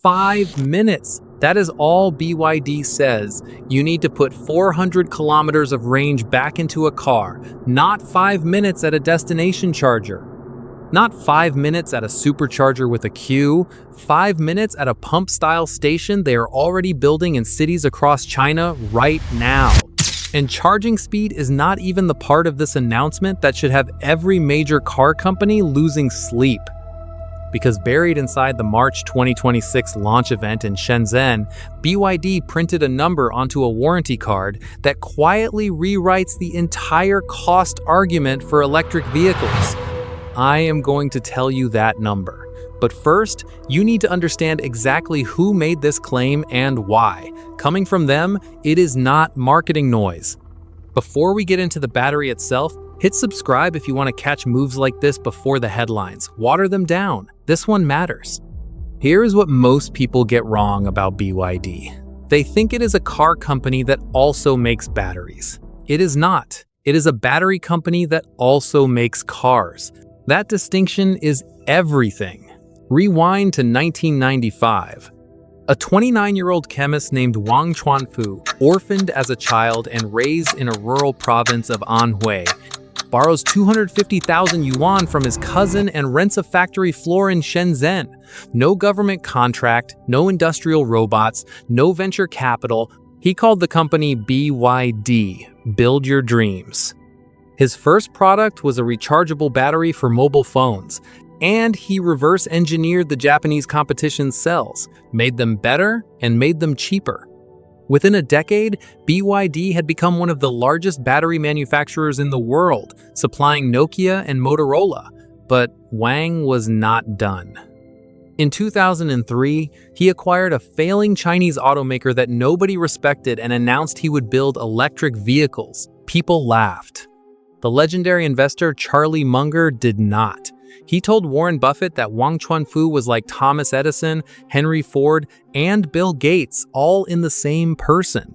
5 minutes. That is all BYD says. You need to put 400 kilometers of range back into a car, not 5 minutes at a destination charger. Not 5 minutes at a supercharger with a queue, 5 minutes at a pump-style station they are already building in cities across China right now. And charging speed is not even the part of this announcement that should have every major car company losing sleep. Because buried inside the March 2026 launch event in Shenzhen, BYD printed a number onto a warranty card that quietly rewrites the entire cost argument for electric vehicles. I am going to tell you that number. But first, you need to understand exactly who made this claim and why. Coming from them, it is not marketing noise. Before we get into the battery itself, hit subscribe if you want to catch moves like this before the headlines. Water them down. This one matters. Here is what most people get wrong about BYD. They think it is a car company that also makes batteries. It is not. It is a battery company that also makes cars. That distinction is everything. Rewind to 1995. A 29-year-old chemist named Wang Chuanfu, orphaned as a child and raised in a rural province of Anhui, borrows 250,000 yuan from his cousin and rents a factory floor in Shenzhen. No government contract, no industrial robots, no venture capital. He called the company BYD, Build Your Dreams. His first product was a rechargeable battery for mobile phones, and he reverse engineered the Japanese competition's cells, made them better and made them cheaper. Within a decade, BYD had become one of the largest battery manufacturers in the world, supplying Nokia and Motorola. But Wang was not done. In 2003, he acquired a failing Chinese automaker that nobody respected and announced he would build electric vehicles. People laughed. The legendary investor Charlie Munger did not. He told Warren Buffett that Wang Chuanfu was like Thomas Edison, Henry Ford, and Bill Gates, all in the same person.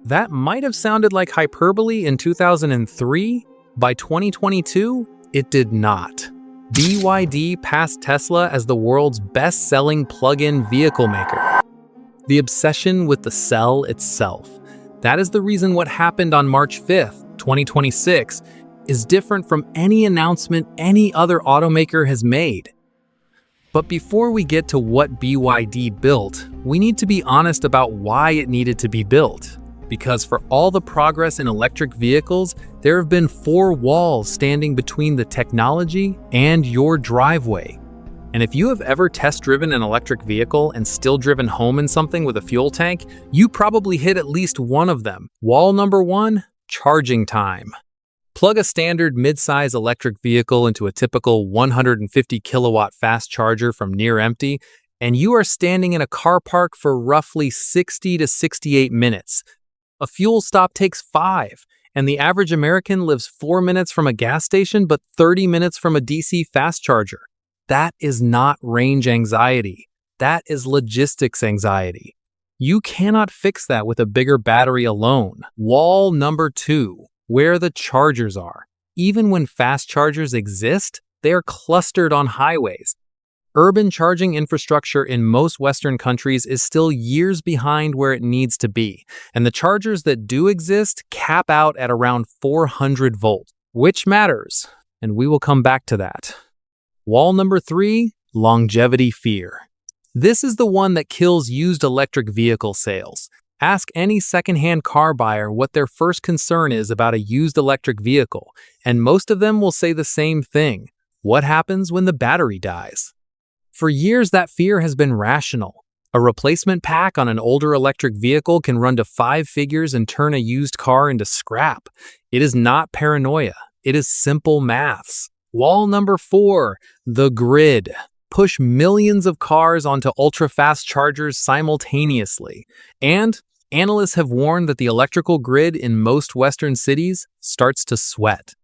That might have sounded like hyperbole in 2003. By 2022, it did not. BYD passed Tesla as the world's best-selling plug-in vehicle maker. The obsession with the cell itself. That is the reason what happened on March 5th, 2026, is different from any announcement any other automaker has made. But before we get to what BYD built, we need to be honest about why it needed to be built. Because for all the progress in electric vehicles, there have been 4 walls standing between the technology and your driveway. And if you have ever test-driven an electric vehicle and still driven home in something with a fuel tank, you probably hit at least one of them. Wall number 1, charging time. Plug a standard mid-size electric vehicle into a typical 150 kilowatt fast charger from near empty, and you are standing in a car park for roughly 60 to 68 minutes. A fuel stop takes 5, and the average American lives 4 minutes from a gas station but 30 minutes from a DC fast charger. That is not range anxiety. That is logistics anxiety. You cannot fix that with a bigger battery alone. Wall number 2. Where the chargers are. Even when fast chargers exist, they are clustered on highways. Urban charging infrastructure in most Western countries is still years behind where it needs to be, and the chargers that do exist cap out at around 400 volts, which matters, and we will come back to that. Wall number 3, longevity fear. This is the one that kills used electric vehicle sales. Ask any secondhand car buyer what their first concern is about a used electric vehicle, and most of them will say the same thing. What happens when the battery dies? For years, that fear has been rational. A replacement pack on an older electric vehicle can run to 5 figures and turn a used car into scrap. It is not paranoia. It is simple maths. Wall number 4, the grid. Push millions of cars onto ultra-fast chargers simultaneously. And analysts have warned that the electrical grid in most Western cities starts to sweat.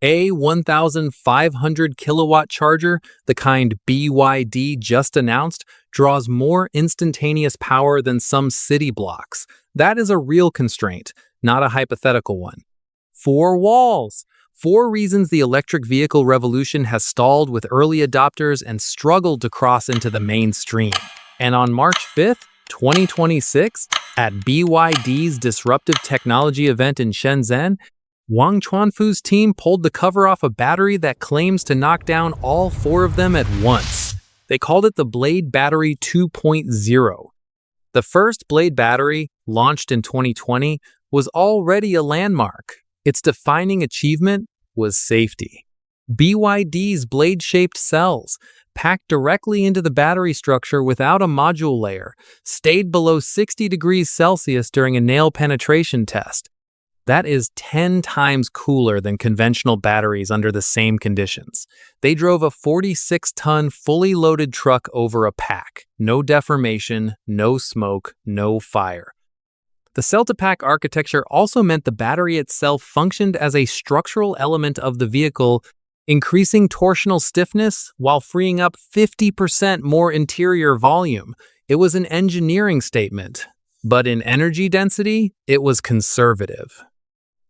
A 1,500 kilowatt charger, the kind BYD just announced, draws more instantaneous power than some city blocks. That is a real constraint, not a hypothetical one. 4 walls. 4 reasons the electric vehicle revolution has stalled with early adopters and struggled to cross into the mainstream. And on March 5th, 2026, at BYD's Disruptive Technology event in Shenzhen, Wang Chuanfu's team pulled the cover off a battery that claims to knock down all four of them at once. They called it the Blade Battery 2.0. The first Blade battery, launched in 2020, was already a landmark. Its defining achievement was safety. BYD's blade-shaped cells, packed directly into the battery structure without a module layer, stayed below 60 degrees Celsius during a nail penetration test. That is 10 times cooler than conventional batteries under the same conditions. They drove a 46-ton fully loaded truck over a pack. No deformation, no smoke, no fire. The cell-to-pack architecture also meant the battery itself functioned as a structural element of the vehicle, increasing torsional stiffness while freeing up 50% more interior volume. It was an engineering statement, but in energy density, it was conservative.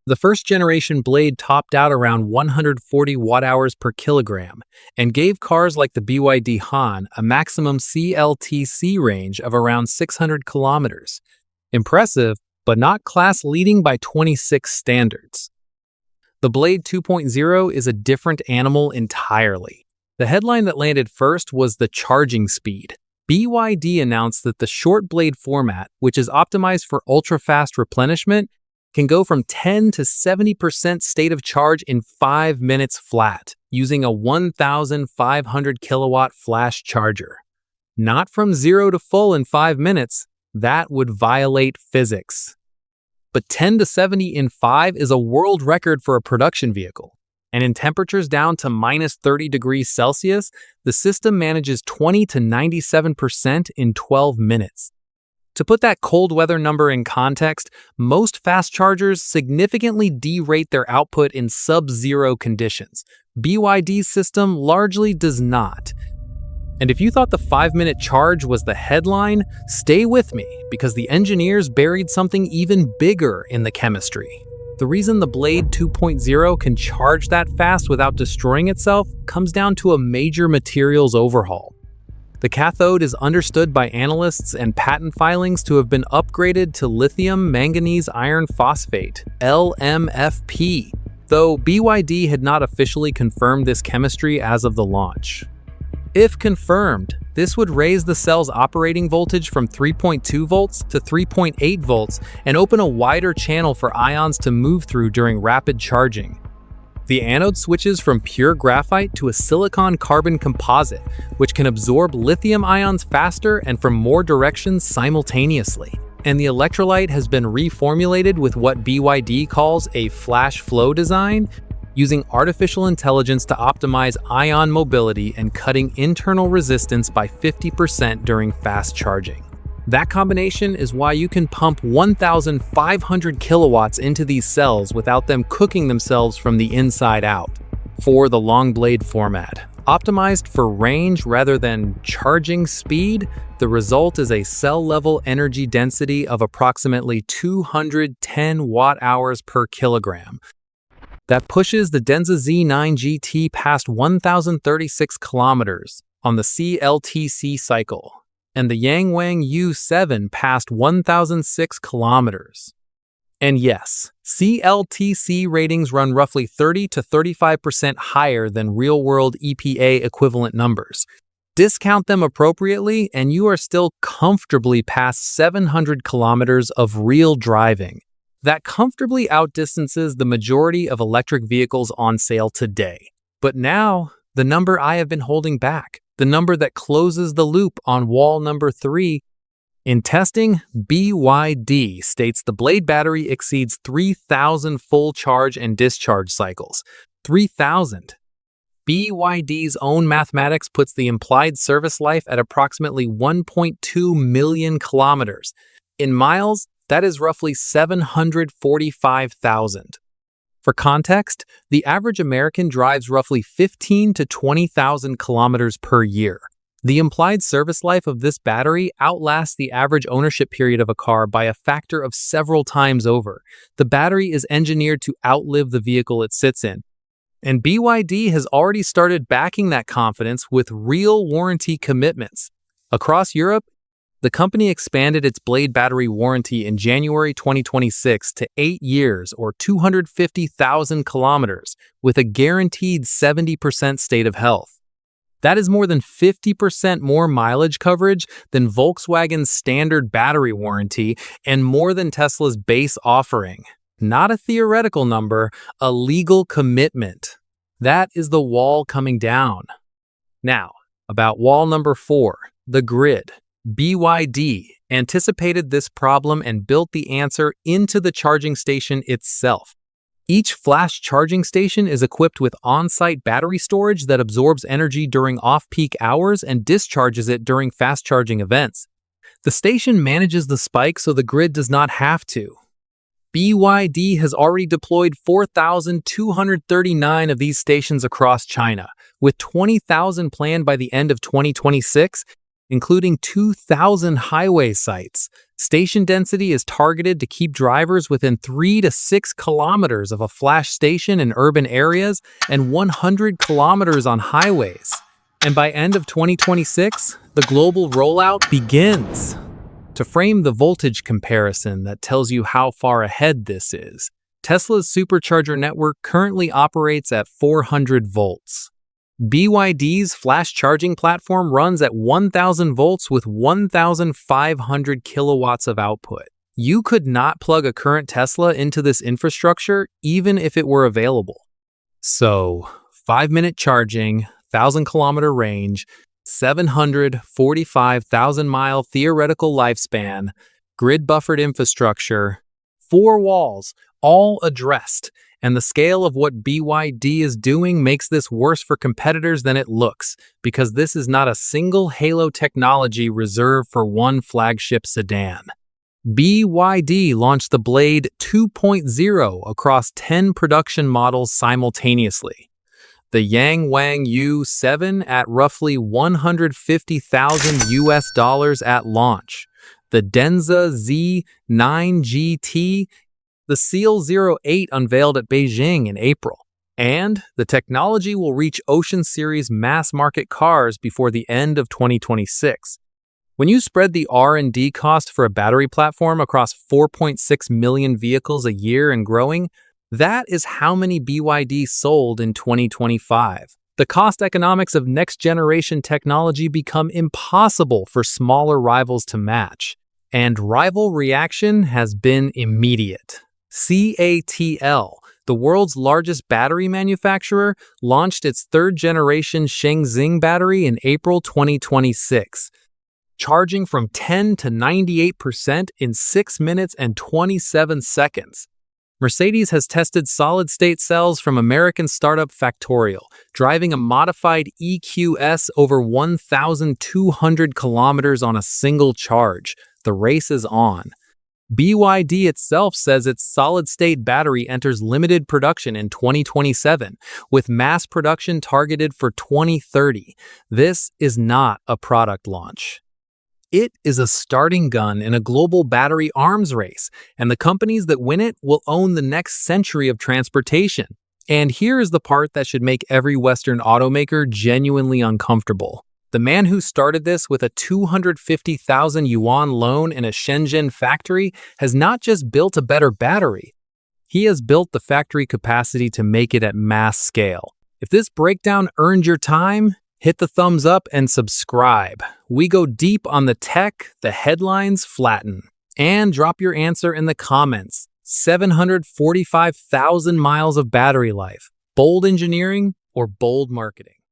The first-generation Blade topped out around 140 watt-hours per kilogram and gave cars like the BYD Han a maximum CLTC range of around 600 kilometers. Impressive, but not class-leading by 26 standards. The Blade 2.0 is a different animal entirely. The headline that landed first was the charging speed. BYD announced that the short blade format, which is optimized for ultra-fast replenishment, can go from 10 to 70% state of charge in 5 minutes flat, using a 1,500 kilowatt flash charger. Not from 0 to full in 5 minutes, that would violate physics. But 10 to 70 in 5 is a world record for a production vehicle. And in temperatures down to minus 30 degrees Celsius, the system manages 20 to 97% in 12 minutes. To put that cold weather number in context, most fast chargers significantly derate their output in sub-zero conditions. BYD's system largely does not. And if you thought the 5-minute charge was the headline, stay with me, because the engineers buried something even bigger in the chemistry. The reason the Blade 2.0 can charge that fast without destroying itself comes down to a major materials overhaul. The cathode is understood by analysts and patent filings to have been upgraded to lithium manganese iron phosphate, LMFP, though BYD had not officially confirmed this chemistry as of the launch. If confirmed, this would raise the cell's operating voltage from 3.2 volts to 3.8 volts and open a wider channel for ions to move through during rapid charging. The anode switches from pure graphite to a silicon-carbon composite, which can absorb lithium ions faster and from more directions simultaneously. And the electrolyte has been reformulated with what BYD calls a flash flow design, using artificial intelligence to optimize ion mobility and cutting internal resistance by 50% during fast charging. That combination is why you can pump 1,500 kilowatts into these cells without them cooking themselves from the inside out. For the long blade format, optimized for range rather than charging speed, the result is a cell-level energy density of approximately 210 watt-hours per kilogram. That pushes the Denza Z9 GT past 1,036 kilometers on the CLTC cycle, and the Yangwang U7 past 1,006 kilometers. And yes, CLTC ratings run roughly 30 to 35% higher than real-world EPA equivalent numbers. Discount them appropriately, and you are still comfortably past 700 kilometers of real driving. That comfortably outdistances the majority of electric vehicles on sale today. But now, the number I have been holding back, the number that closes the loop on wall number 3. In testing, BYD states the Blade battery exceeds 3,000 full charge and discharge cycles. 3,000. BYD's own mathematics puts the implied service life at approximately 1.2 million kilometers. In miles, that is roughly 745,000. For context, the average American drives roughly 15 to 20,000 kilometers per year. The implied service life of this battery outlasts the average ownership period of a car by a factor of several times over. The battery is engineered to outlive the vehicle it sits in. And BYD has already started backing that confidence with real warranty commitments. Across Europe, The company expanded its blade battery warranty in January 2026 to 8 years or 250,000 kilometers, with a guaranteed 70% state of health. That is more than 50% more mileage coverage than Volkswagen's standard battery warranty and more than Tesla's base offering. Not a theoretical number, a legal commitment. That is the wall coming down. Now, about wall number 4, the grid. BYD anticipated this problem and built the answer into the charging station itself. Each flash charging station is equipped with on-site battery storage that absorbs energy during off-peak hours and discharges it during fast-charging events. The station manages the spike so the grid does not have to. BYD has already deployed 4,239 of these stations across China, with 20,000 planned by the end of 2026, including 2,000 highway sites. Station density is targeted to keep drivers within 3 to 6 kilometers of a flash station in urban areas and 100 kilometers on highways. And by end of 2026, the global rollout begins. To frame the voltage comparison that tells you how far ahead this is, Tesla's supercharger network currently operates at 400 volts. BYD's flash charging platform runs at 1,000 volts with 1,500 kilowatts of output. You could not plug a current Tesla into this infrastructure even if it were available. So, 5-minute charging, 1,000-kilometer range, 745,000-mile theoretical lifespan, grid-buffered infrastructure, 4 walls, all addressed. And the scale of what BYD is doing makes this worse for competitors than it looks, because this is not a single halo technology reserved for one flagship sedan. BYD launched the Blade 2.0 across 10 production models simultaneously. The Yang Wang U7 at roughly $150,000 at launch. The Denza Z9 GT, the Seal 08 unveiled at Beijing in April, and the technology will reach Ocean Series mass-market cars before the end of 2026. When you spread the R&D cost for a battery platform across 4.6 million vehicles a year and growing, that is how many BYD sold in 2025. The cost economics of next-generation technology become impossible for smaller rivals to match, and rival reaction has been immediate. CATL, the world's largest battery manufacturer, launched its third-generation Shenzhen battery in April 2026, charging from 10 to 98% in 6 minutes and 27 seconds. Mercedes has tested solid-state cells from American startup Factorial, driving a modified EQS over 1,200 kilometers on a single charge. The race is on. BYD itself says its solid-state battery enters limited production in 2027, with mass production targeted for 2030. This is not a product launch. It is a starting gun in a global battery arms race, and the companies that win it will own the next century of transportation. And here is the part that should make every Western automaker genuinely uncomfortable. The man who started this with a 250,000 yuan loan in a Shenzhen factory has not just built a better battery, he has built the factory capacity to make it at mass scale. If this breakdown earned your time, hit the thumbs up and subscribe. We go deep on the tech, the headlines flatten. And drop your answer in the comments. 745,000 miles of battery life. Bold engineering or bold marketing?